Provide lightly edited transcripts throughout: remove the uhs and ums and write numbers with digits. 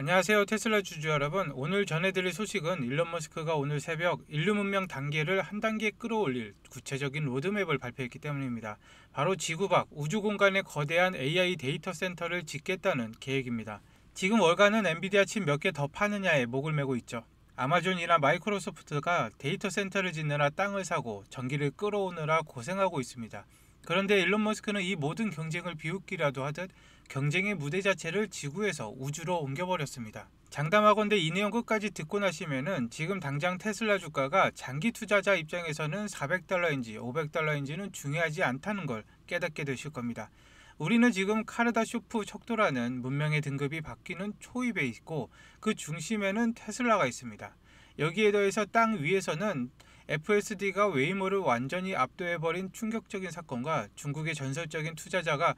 안녕하세요, 테슬라 주주 여러분. 오늘 전해드릴 소식은 일론 머스크가 오늘 새벽 인류 문명 단계를 한 단계 끌어올릴 구체적인 로드맵을 발표했기 때문입니다. 바로 지구 밖 우주 공간에 거대한 AI 데이터 센터를 짓겠다는 계획입니다. 지금 월가는 엔비디아 칩 몇 개 더 파느냐에 목을 메고 있죠. 아마존이나 마이크로소프트가 데이터 센터를 짓느라 땅을 사고 전기를 끌어오느라 고생하고 있습니다. 그런데 일론 머스크는 이 모든 경쟁을 비웃기라도 하듯 경쟁의 무대 자체를 지구에서 우주로 옮겨버렸습니다. 장담하건대 이 내용 끝까지 듣고 나시면은 지금 당장 테슬라 주가가 장기 투자자 입장에서는 $400인지 $500인지는 중요하지 않다는 걸 깨닫게 되실 겁니다. 우리는 지금 카르다쇼프 척도라는 문명의 등급이 바뀌는 초입에 있고 그 중심에는 테슬라가 있습니다. 여기에 더해서 땅 위에서는 FSD가 웨이모를 완전히 압도해버린 충격적인 사건과 중국의 전설적인 투자자가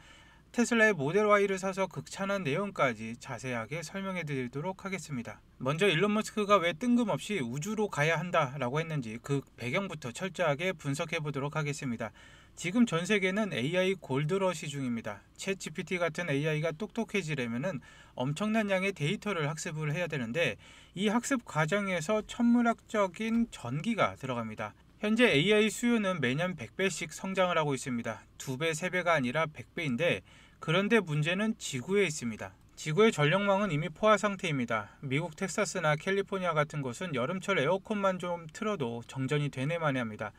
테슬라의 모델 Y를 사서 극찬한 내용까지 자세하게 설명해 드리도록 하겠습니다. 먼저 일론 머스크가 왜 뜬금없이 우주로 가야 한다라고 했는지 그 배경부터 철저하게 분석해 보도록 하겠습니다. 지금 전 세계는 AI 골드러시 중입니다. 챗 GPT 같은 AI가 똑똑해지려면 엄청난 양의 데이터를 학습을 해야 되는데 이 학습 과정에서 천문학적인 전기가 들어갑니다. 현재 AI 수요는 매년 100배씩 성장을 하고 있습니다. 2배, 3배가 아니라 100배인데 그런데 문제는 지구에 있습니다. 지구의 전력망은 이미 포화 상태입니다. 미국 텍사스나 캘리포니아 같은 곳은 여름철 에어컨만 좀 틀어도 정전이 되네 마네 합니다.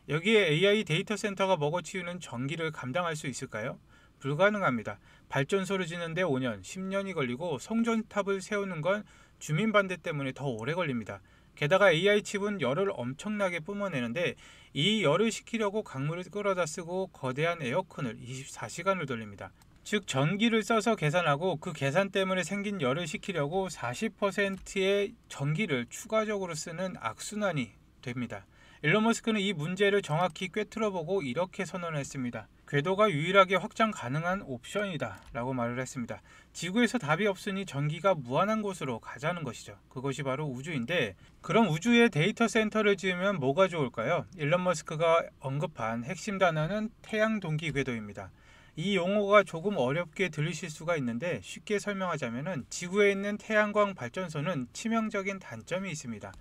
여기에 AI 데이터 센터가 먹어치우는 전기를 감당할 수 있을까요? 불가능합니다. 발전소를 짓는데 5년, 10년이 걸리고 송전탑을 세우는 건 주민 반대 때문에 더 오래 걸립니다. 게다가 AI 칩은 열을 엄청나게 뿜어내는데 이 열을 식히려고 강물을 끌어다 쓰고 거대한 에어컨을 24시간을 돌립니다. 즉 전기를 써서 계산하고 그 계산 때문에 생긴 열을 식히려고 40%의 전기를 추가적으로 쓰는 악순환이 됩니다. 일론 머스크는 이 문제를 정확히 꿰뚫어보고 이렇게 선언했습니다. 궤도가 유일하게 확장 가능한 옵션이다 라고 말을 했습니다. 지구에서 답이 없으니 전기가 무한한 곳으로 가자는 것이죠. 그것이 바로 우주인데 그럼 우주에 데이터 센터를 지으면 뭐가 좋을까요? 일론 머스크가 언급한 핵심 단어는 태양 동기 궤도입니다. 이 용어가 조금 어렵게 들리실 수가 있는데 쉽게 설명하자면 지구에 있는 태양광 발전소는 치명적인 단점이 있습니다.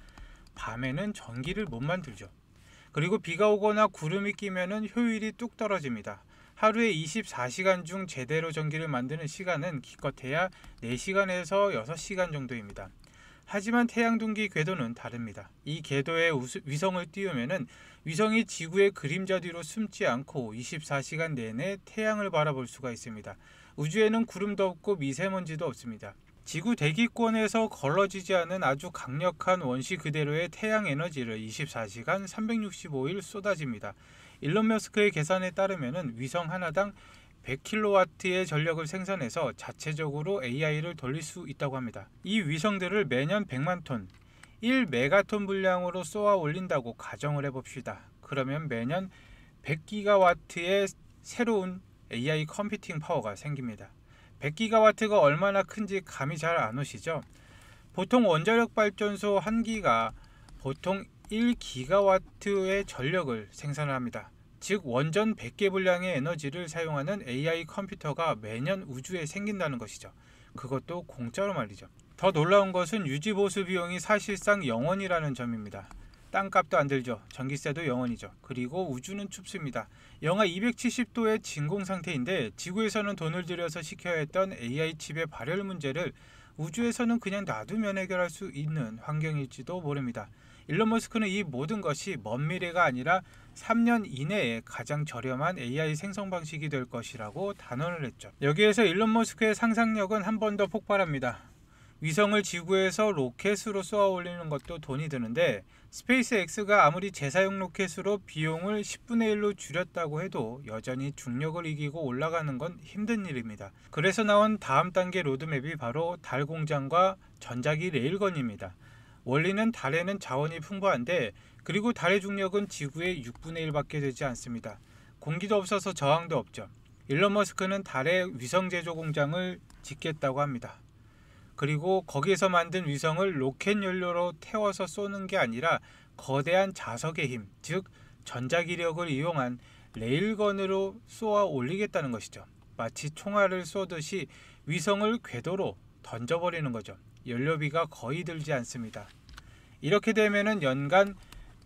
밤에는 전기를 못 만들죠. 그리고 비가 오거나 구름이 끼면은 효율이 뚝 떨어집니다. 하루에 24시간 중 제대로 전기를 만드는 시간은 기껏해야 4시간에서 6시간 정도입니다. 하지만 태양동기 궤도는 다릅니다. 이 궤도에 위성을 띄우면은 위성이 지구의 그림자 뒤로 숨지 않고 24시간 내내 태양을 바라볼 수가 있습니다. 우주에는 구름도 없고 미세먼지도 없습니다. 지구 대기권에서 걸러지지 않은 아주 강력한 원시 그대로의 태양 에너지를 24시간 365일 쏟아집니다. 일론 머스크의 계산에 따르면 위성 하나당 100kW의 전력을 생산해서 자체적으로 AI를 돌릴 수 있다고 합니다. 이 위성들을 매년 100만 톤, 1메가톤 분량으로 쏘아 올린다고 가정을 해봅시다. 그러면 매년 100기가와트의 새로운 AI 컴퓨팅 파워가 생깁니다. 100기가와트가 얼마나 큰지 감이 잘 안 오시죠? 보통 원자력 발전소 한 기가 보통 1기가와트의 전력을 생산합니다. 즉 원전 100개 분량의 에너지를 사용하는 AI 컴퓨터가 매년 우주에 생긴다는 것이죠. 그것도 공짜로 말이죠. 더 놀라운 것은 유지보수 비용이 사실상 0원이라는 점입니다. 땅값도 안 들죠. 전기세도 0원이죠. 그리고 우주는 춥습니다. 영하 270도의 진공 상태인데 지구에서는 돈을 들여서 시켜야 했던 AI 칩의 발열 문제를 우주에서는 그냥 놔두면 해결할 수 있는 환경일지도 모릅니다. 일론 머스크는 이 모든 것이 먼 미래가 아니라 3년 이내에 가장 저렴한 AI 생성 방식이 될 것이라고 단언을 했죠. 여기에서 일론 머스크의 상상력은 한 번 더 폭발합니다. 위성을 지구에서 로켓으로 쏘아 올리는 것도 돈이 드는데 스페이스X가 아무리 재사용 로켓으로 비용을 10분의 1로 줄였다고 해도 여전히 중력을 이기고 올라가는 건 힘든 일입니다. 그래서 나온 다음 단계 로드맵이 바로 달 공장과 전자기 레일건입니다. 원리는 달에는 자원이 풍부한데 그리고 달의 중력은 지구의 6분의 1밖에 되지 않습니다. 공기도 없어서 저항도 없죠. 일론 머스크는 달에 위성 제조 공장을 짓겠다고 합니다. 그리고 거기에서 만든 위성을 로켓 연료로 태워서 쏘는 게 아니라 거대한 자석의 힘, 즉 전자기력을 이용한 레일건으로 쏘아 올리겠다는 것이죠. 마치 총알을 쏘듯이 위성을 궤도로 던져버리는 거죠. 연료비가 거의 들지 않습니다. 이렇게 되면은 연간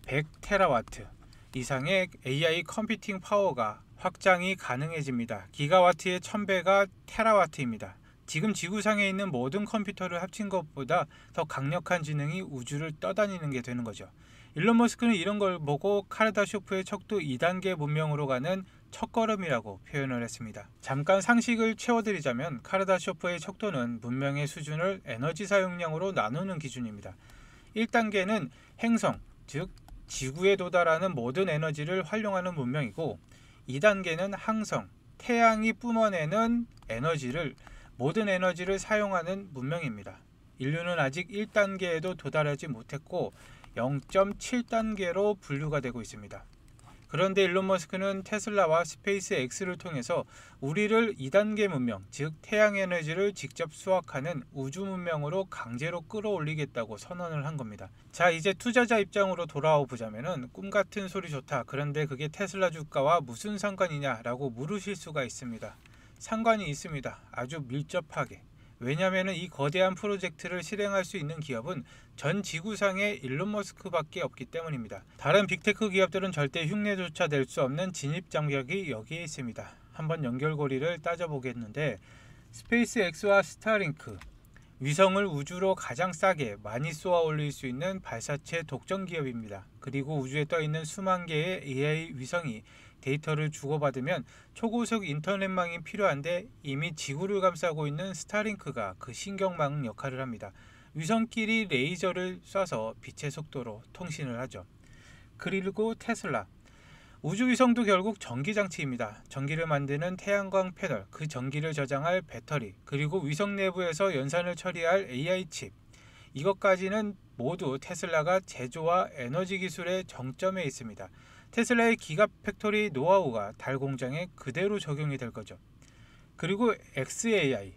100테라와트 이상의 AI 컴퓨팅 파워가 확장이 가능해집니다. 기가와트의 1000배가 테라와트입니다. 지금 지구상에 있는 모든 컴퓨터를 합친 것보다 더 강력한 지능이 우주를 떠다니는 게 되는 거죠. 일론 머스크는 이런 걸 보고 카르다쇼프의 척도 2단계 문명으로 가는 첫걸음이라고 표현을 했습니다. 잠깐 상식을 채워드리자면 카르다쇼프의 척도는 문명의 수준을 에너지 사용량으로 나누는 기준입니다. 1단계는 행성, 즉 지구에 도달하는 모든 에너지를 활용하는 문명이고 2단계는 항성, 태양이 뿜어내는 모든 에너지를 사용하는 문명입니다. 인류는 아직 1단계에도 도달하지 못했고 0.7단계로 분류가 되고 있습니다. 그런데 일론 머스크는 테슬라와 스페이스 X를 통해서 우리를 2단계 문명, 즉 태양 에너지를 직접 수확하는 우주 문명으로 강제로 끌어올리겠다고 선언을 한 겁니다. 자, 이제 투자자 입장으로 돌아와 보자면은 꿈같은 소리 좋다. 그런데 그게 테슬라 주가와 무슨 상관이냐라고 물으실 수가 있습니다. 상관이 있습니다. 아주 밀접하게. 왜냐하면 이 거대한 프로젝트를 실행할 수 있는 기업은 전 지구상에 일론 머스크밖에 없기 때문입니다. 다른 빅테크 기업들은 절대 흉내조차 낼 수 없는 진입 장벽이 여기에 있습니다. 한번 연결고리를 따져보겠는데 스페이스 X와 스타링크, 위성을 우주로 가장 싸게 많이 쏘아 올릴 수 있는 발사체 독점 기업입니다. 그리고 우주에 떠 있는 수만 개의 AI 위성이 데이터를 주고받으면 초고속 인터넷망이 필요한데 이미 지구를 감싸고 있는 스타링크가 그 신경망 역할을 합니다. 위성끼리 레이저를 쏴서 빛의 속도로 통신을 하죠. 그리고 테슬라, 우주위성도 결국 전기장치입니다. 전기를 만드는 태양광 패널, 그 전기를 저장할 배터리, 그리고 위성 내부에서 연산을 처리할 AI 칩, 이것까지는 모두 테슬라가 제조와 에너지 기술의 정점에 있습니다. 테슬라의 기가팩토리 노하우가 달 공장에 그대로 적용이 될 거죠. 그리고 XAI,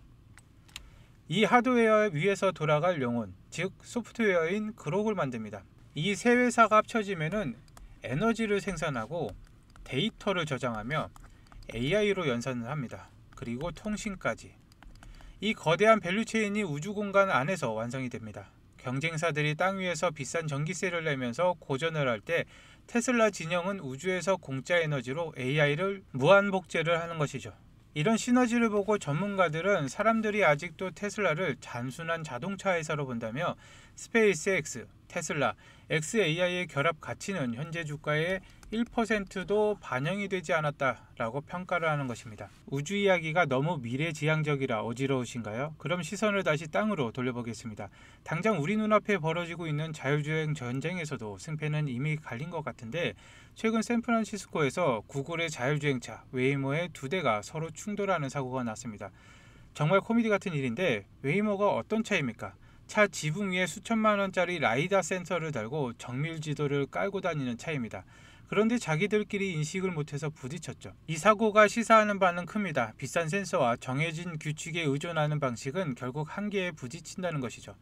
이 하드웨어 위에서 돌아갈 영혼, 즉 소프트웨어인 그록을 만듭니다. 이 세 회사가 합쳐지면은 에너지를 생산하고 데이터를 저장하며 AI로 연산을 합니다. 그리고 통신까지. 이 거대한 밸류체인이 우주 공간 안에서 완성이 됩니다. 경쟁사들이 땅 위에서 비싼 전기세를 내면서 고전을 할 때 테슬라 진영은 우주에서 공짜 에너지로 AI를 무한 복제를 하는 것이죠. 이런 시너지를 보고 전문가들은 사람들이 아직도 테슬라를 단순한 자동차 회사로 본다며 스페이스 X, 테슬라, XAI의 결합 가치는 현재 주가의 1%도 반영이 되지 않았다라고 평가를 하는 것입니다. 우주 이야기가 너무 미래지향적이라 어지러우신가요? 그럼 시선을 다시 땅으로 돌려보겠습니다. 당장 우리 눈앞에 벌어지고 있는 자율주행 전쟁에서도 승패는 이미 갈린 것 같은데 최근 샌프란시스코에서 구글의 자율주행차 웨이모의 2대가 서로 충돌하는 사고가 났습니다. 정말 코미디 같은 일인데 웨이모가 어떤 차입니까? 차 지붕 위에 수천만 원짜리 라이다 센서를 달고 정밀 지도를 깔고 다니는 차입니다. 그런데 자기들끼리 인식을 못해서 부딪혔죠. 이 사고가 시사하는 바는 큽니다. 비싼 센서와 정해진 규칙에 의존하는 방식은 결국 한계에 부딪힌다는 것이죠.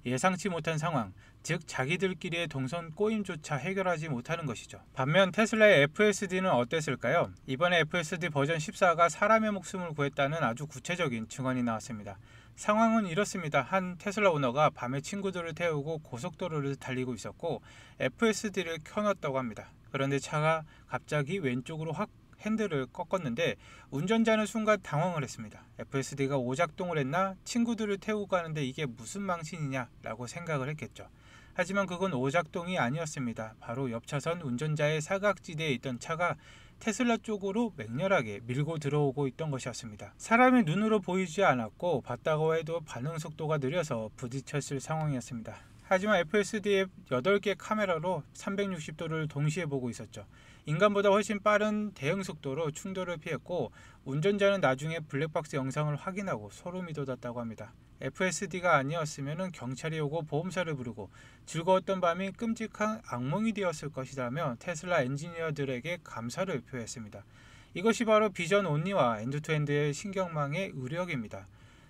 예상치 못한 상황, 즉 자기들끼리의 동선 꼬임조차 해결하지 못하는 것이죠. 반면 테슬라의 FSD는 어땠을까요? 이번에 FSD 버전 14가 사람의 목숨을 구했다는 아주 구체적인 증언이 나왔습니다. 상황은 이렇습니다. 한 테슬라 오너가 밤에 친구들을 태우고 고속도로를 달리고 있었고 FSD를 켜놨다고 합니다. 그런데 차가 갑자기 왼쪽으로 확 핸들을 꺾었는데 운전자는 순간 당황을 했습니다. FSD가 오작동을 했나? 친구들을 태우고 가는데 이게 무슨 망신이냐? 라고 생각을 했겠죠. 하지만 그건 오작동이 아니었습니다. 바로 옆 차선 운전자의 사각지대에 있던 차가 테슬라 쪽으로 맹렬하게 밀고 들어오고 있던 것이었습니다. 사람의 눈으로 보이지 않았고 봤다고 해도 반응 속도가 느려서 부딪혔을 상황이었습니다. 하지만 FSD의 8개 카메라로 360도를 동시에 보고 있었죠. 인간보다 훨씬 빠른 대응 속도로 충돌을 피했고 운전자는 나중에 블랙박스 영상을 확인하고 소름이 돋았다고 합니다. FSD가 아니었으면 경찰이 오고 보험사를 부르고 즐거웠던 밤이 끔찍한 악몽이 되었을 것이라며 테슬라 엔지니어들에게 감사를 표했습니다. 이것이 바로 비전 온리와 엔드투엔드의 신경망의 의력입니다.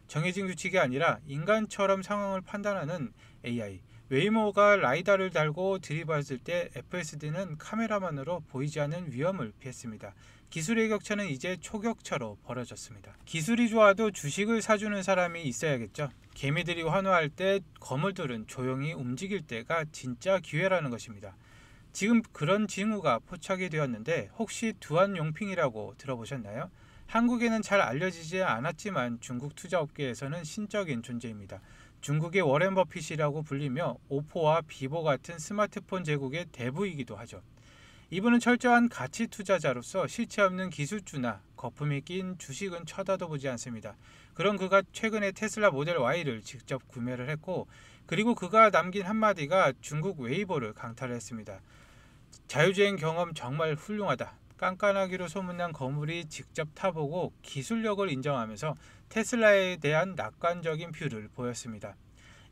정해진 규칙이 아니라 인간처럼 상황을 판단하는 AI. 웨이모가 라이다를 달고 들이받을 때 FSD는 카메라만으로 보이지 않는 위험을 피했습니다. 기술의 격차는 이제 초격차로 벌어졌습니다. 기술이 좋아도 주식을 사주는 사람이 있어야겠죠. 개미들이 환호할 때 거물들은 조용히 움직일 때가 진짜 기회라는 것입니다. 지금 그런 징후가 포착이 되었는데 혹시 두안용핑이라고 들어보셨나요? 한국에는 잘 알려지지 않았지만 중국 투자업계에서는 신적인 존재입니다. 중국의 워렌 버핏이라고 불리며 오포와 비보 같은 스마트폰 제국의 대부이기도 하죠. 이분은 철저한 가치 투자자로서 실체 없는 기술주나 거품이 낀 주식은 쳐다도 보지 않습니다. 그런 그가 최근에 테슬라 모델 Y를 직접 구매를 했고, 그리고 그가 남긴 한마디가 중국 웨이보를 강탈했습니다. 자유주행 경험 정말 훌륭하다. 깐깐하기로 소문난 거물이 직접 타보고 기술력을 인정하면서 테슬라에 대한 낙관적인 뷰를 보였습니다.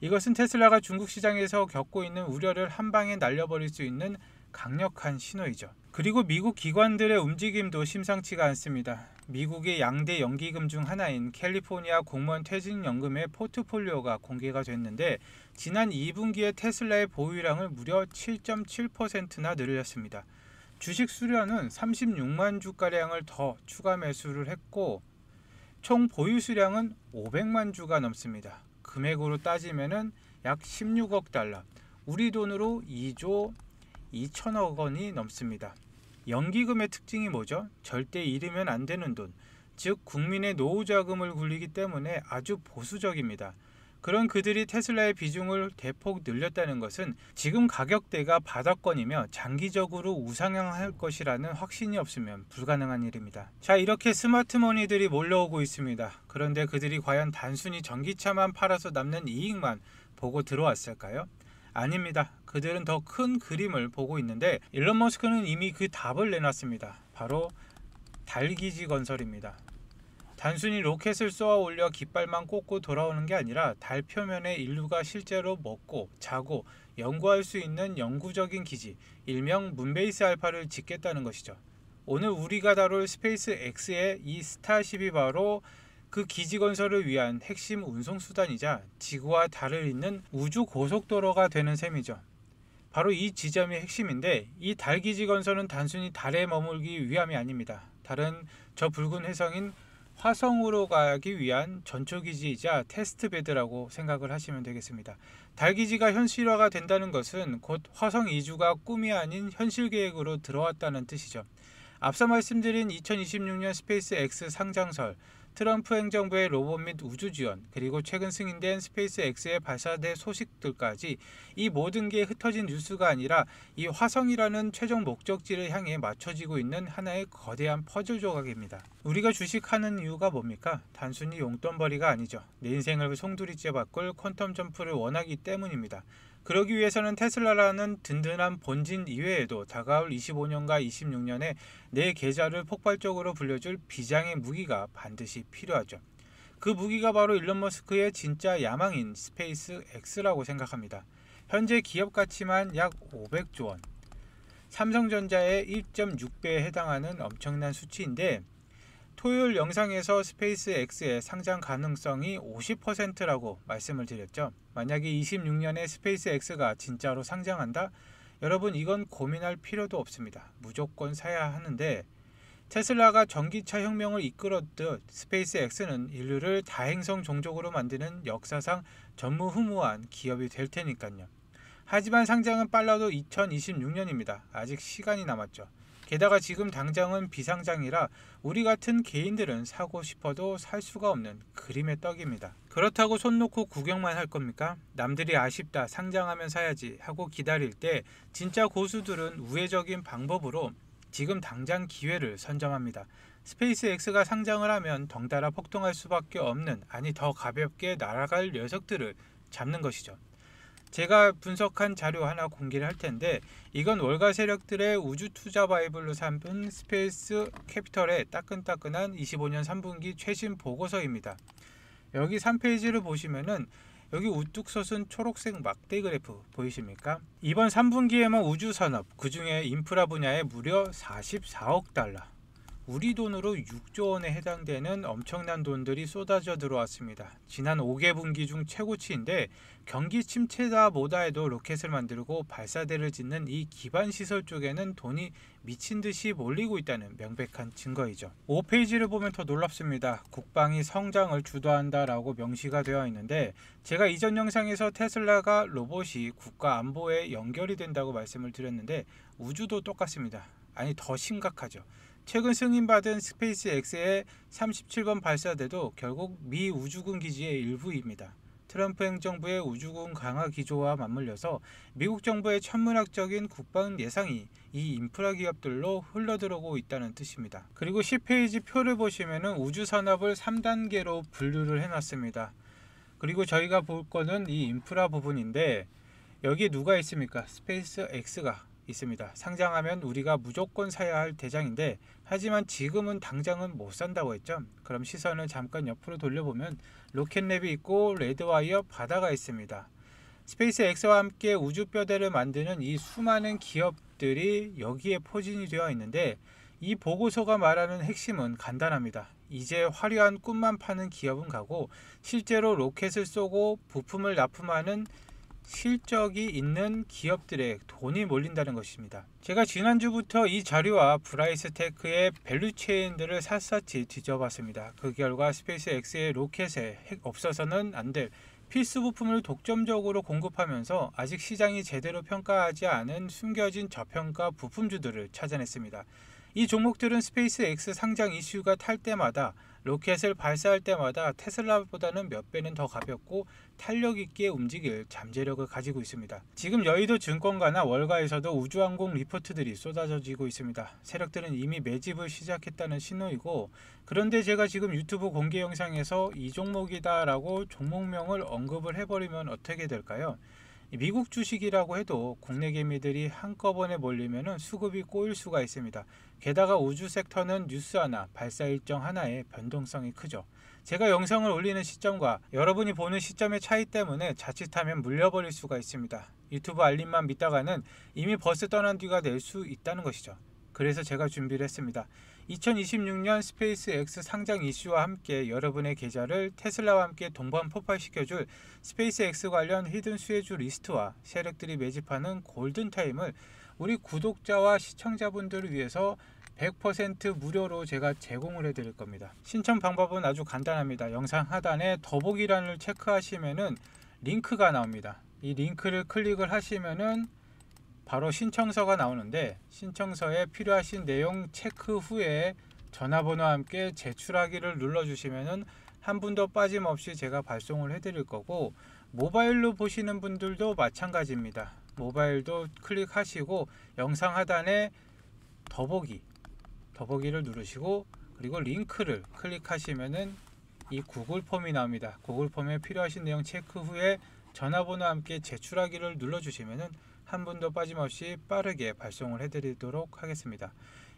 이것은 테슬라가 중국 시장에서 겪고 있는 우려를 한 방에 날려버릴 수 있는 강력한 신호이죠. 그리고 미국 기관들의 움직임도 심상치가 않습니다. 미국의 양대 연기금 중 하나인 캘리포니아 공무원 퇴직연금의 포트폴리오가 공개가 됐는데 지난 2분기에 테슬라의 보유량을 무려 7.7%나 늘렸습니다. 주식 수량은 36만 주가량을 더 추가 매수를 했고 총 보유 수량은 500만 주가 넘습니다. 금액으로 따지면 약 16억 달러, 우리 돈으로 2조 2천억 원이 넘습니다. 연기금의 특징이 뭐죠? 절대 잃으면 안 되는 돈, 즉 국민의 노후 자금을 굴리기 때문에 아주 보수적입니다. 그런 그들이 테슬라의 비중을 대폭 늘렸다는 것은 지금 가격대가 바닥권이며 장기적으로 우상향할 것이라는 확신이 없으면 불가능한 일입니다. 자, 이렇게 스마트머니들이 몰려오고 있습니다. 그런데 그들이 과연 단순히 전기차만 팔아서 남는 이익만 보고 들어왔을까요? 아닙니다. 그들은 더 큰 그림을 보고 있는데 일론 머스크는 이미 그 답을 내놨습니다. 바로 달기지 건설입니다. 단순히 로켓을 쏘아 올려 깃발만 꽂고 돌아오는 게 아니라 달 표면에 인류가 실제로 먹고 자고 연구할 수 있는 영구적인 기지, 일명 문베이스 알파를 짓겠다는 것이죠. 오늘 우리가 다룰 스페이스 X의 이 스타쉽이 바로 그 기지 건설을 위한 핵심 운송수단이자 지구와 달을 잇는 우주 고속도로가 되는 셈이죠. 바로 이 지점이 핵심인데 이 달 기지 건설은 단순히 달에 머물기 위함이 아닙니다. 달은 저 붉은 회성인 화성으로 가기 위한 전초기지이자 테스트베드라고 생각을 하시면 되겠습니다. 달기지가 현실화가 된다는 것은 곧 화성 이주가 꿈이 아닌 현실 계획으로 들어왔다는 뜻이죠. 앞서 말씀드린 2026년 스페이스 X 상장설, 트럼프 행정부의 로봇 및 우주 지원, 그리고 최근 승인된 스페이스 X의 발사대 소식들까지 이 모든 게 흩어진 뉴스가 아니라 이 화성이라는 최종 목적지를 향해 맞춰지고 있는 하나의 거대한 퍼즐 조각입니다. 우리가 주식하는 이유가 뭡니까? 단순히 용돈벌이가 아니죠. 내 인생을 송두리째 바꿀 퀀텀 점프를 원하기 때문입니다. 그러기 위해서는 테슬라라는 든든한 본진 이외에도 다가올 25년과 26년에 내 계좌를 폭발적으로 불려줄 비장의 무기가 반드시 필요하죠. 그 무기가 바로 일론 머스크의 진짜 야망인 스페이스 X라고 생각합니다. 현재 기업 가치만 약 500조 원, 삼성전자의 1.6배에 해당하는 엄청난 수치인데 토요일 영상에서 스페이스 X의 상장 가능성이 50%라고 말씀을 드렸죠. 만약에 26년에 스페이스 X가 진짜로 상장한다? 여러분 이건 고민할 필요도 없습니다. 무조건 사야 하는데 테슬라가 전기차 혁명을 이끌었듯 스페이스 X는 인류를 다행성 종족으로 만드는 역사상 전무후무한 기업이 될 테니까요. 하지만 상장은 빨라도 2026년입니다. 아직 시간이 남았죠. 게다가 지금 당장은 비상장이라 우리 같은 개인들은 사고 싶어도 살 수가 없는 그림의 떡입니다. 그렇다고 손 놓고 구경만 할 겁니까? 남들이 아쉽다, 상장하면 사야지 하고 기다릴 때 진짜 고수들은 우회적인 방법으로 지금 당장 기회를 선점합니다. 스페이스 X가 상장을 하면 덩달아 폭등할 수밖에 없는, 아니 더 가볍게 날아갈 녀석들을 잡는 것이죠. 제가 분석한 자료 하나 공개를 할 텐데 이건 월가 세력들의 우주 투자 바이블로 삼은 스페이스 캐피털의 따끈따끈한 25년 3분기 최신 보고서입니다. 여기 3페이지를 보시면은 여기 우뚝 솟은 초록색 막대 그래프 보이십니까? 이번 3분기에만 우주 산업, 그 중에 인프라 분야에 무려 44억 달러, 우리 돈으로 6조 원에 해당되는 엄청난 돈들이 쏟아져 들어왔습니다. 지난 5개 분기 중 최고치인데 경기 침체다 뭐다 해도 로켓을 만들고 발사대를 짓는 이 기반 시설 쪽에는 돈이 미친 듯이 몰리고 있다는 명백한 증거이죠. 5페이지를 보면 더 놀랍습니다. 국방이 성장을 주도한다라고 명시가 되어 있는데 제가 이전 영상에서 테슬라가 로봇이 국가 안보에 연결이 된다고 말씀을 드렸는데 우주도 똑같습니다. 아니 더 심각하죠. 최근 승인받은 스페이스X의 37번 발사대도 결국 미 우주군 기지의 일부입니다. 트럼프 행정부의 우주군 강화 기조와 맞물려서 미국 정부의 천문학적인 국방 예상이 이 인프라 기업들로 흘러들어오고 있다는 뜻입니다. 그리고 10페이지 표를 보시면 우주 산업을 3단계로 분류를 해놨습니다. 그리고 저희가 볼 거는 이 인프라 부분인데 여기 누가 있습니까? 스페이스X가 있습니다. 상장하면 우리가 무조건 사야 할 대장인데 하지만 지금은 당장은 못 산다고 했죠. 그럼 시선을 잠깐 옆으로 돌려보면 로켓랩이 있고 레드와이어 바다가 있습니다. 스페이스X와 함께 우주뼈대를 만드는 이 수많은 기업들이 여기에 포진이 되어 있는데 이 보고서가 말하는 핵심은 간단합니다. 이제 화려한 꿈만 파는 기업은 가고 실제로 로켓을 쏘고 부품을 납품하는 실적이 있는 기업들의 돈이 몰린다는 것입니다. 제가 지난주부터 이 자료와 브라이스테크의 밸류체인들을 샅샅이 뒤져봤습니다. 그 결과 스페이스X의 로켓에 핵 없어서는 안 될 필수 부품을 독점적으로 공급하면서 아직 시장이 제대로 평가하지 않은 숨겨진 저평가 부품주들을 찾아냈습니다. 이 종목들은 스페이스X 상장 이슈가 탈 때마다 로켓을 발사할 때마다 테슬라보다는 몇 배는 더 가볍고 탄력 있게 움직일 잠재력을 가지고 있습니다. 지금 여의도 증권가나 월가에서도 우주항공 리포트들이 쏟아지고 있습니다. 세력들은 이미 매집을 시작했다는 신호이고 그런데 제가 지금 유튜브 공개 영상에서 이 종목이다 라고 종목명을 언급을 해버리면 어떻게 될까요? 미국 주식이라고 해도 국내 개미들이 한꺼번에 몰리면 수급이 꼬일 수가 있습니다. 게다가 우주 섹터는 뉴스 하나, 발사 일정 하나의 변동성이 크죠. 제가 영상을 올리는 시점과 여러분이 보는 시점의 차이 때문에 자칫하면 물려버릴 수가 있습니다. 유튜브 알림만 믿다가는 이미 버스 떠난 뒤가 될 수 있다는 것이죠. 그래서 제가 준비를 했습니다. 2026년 스페이스X 상장 이슈와 함께 여러분의 계좌를 테슬라와 함께 동반 폭발시켜줄 스페이스X 관련 히든 수혜주 리스트와 세력들이 매집하는 골든타임을 우리 구독자와 시청자분들을 위해서 100% 무료로 제가 제공을 해드릴 겁니다. 신청 방법은 아주 간단합니다. 영상 하단에 더보기란을 체크하시면은 링크가 나옵니다. 이 링크를 클릭을 하시면은 바로 신청서가 나오는데 신청서에 필요하신 내용 체크 후에 전화번호와 함께 제출하기를 눌러주시면은 한 분도 빠짐없이 제가 발송을 해드릴 거고 모바일로 보시는 분들도 마찬가지입니다. 모바일도 클릭하시고 영상 하단에 더보기를 누르시고 그리고 링크를 클릭하시면은 이 구글 폼이 나옵니다. 구글 폼에 필요하신 내용 체크 후에 전화번호와 함께 제출하기를 눌러주시면은 한 분도 빠짐없이 빠르게 발송을 해드리도록 하겠습니다.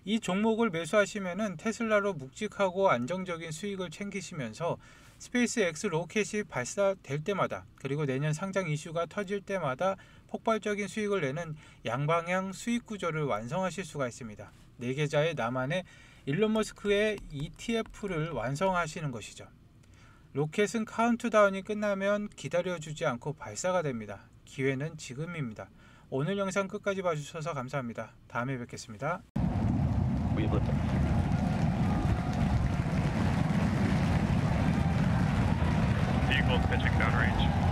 이 종목을 매수하시면은 테슬라로 묵직하고 안정적인 수익을 챙기시면서 스페이스X 로켓이 발사될 때마다 그리고 내년 상장 이슈가 터질 때마다 폭발적인 수익을 내는 양방향 수익 구조를 완성하실 수가 있습니다. 내 계좌에 나만의 일론 머스크의 ETF를 완성하시는 것이죠. 로켓은 카운트다운이 끝나면 기다려주지 않고 발사가 됩니다. 기회는 지금입니다. 오늘 영상 끝까지 봐주셔서 감사합니다. 다음에 뵙겠습니다. Vehicle pitching downrange.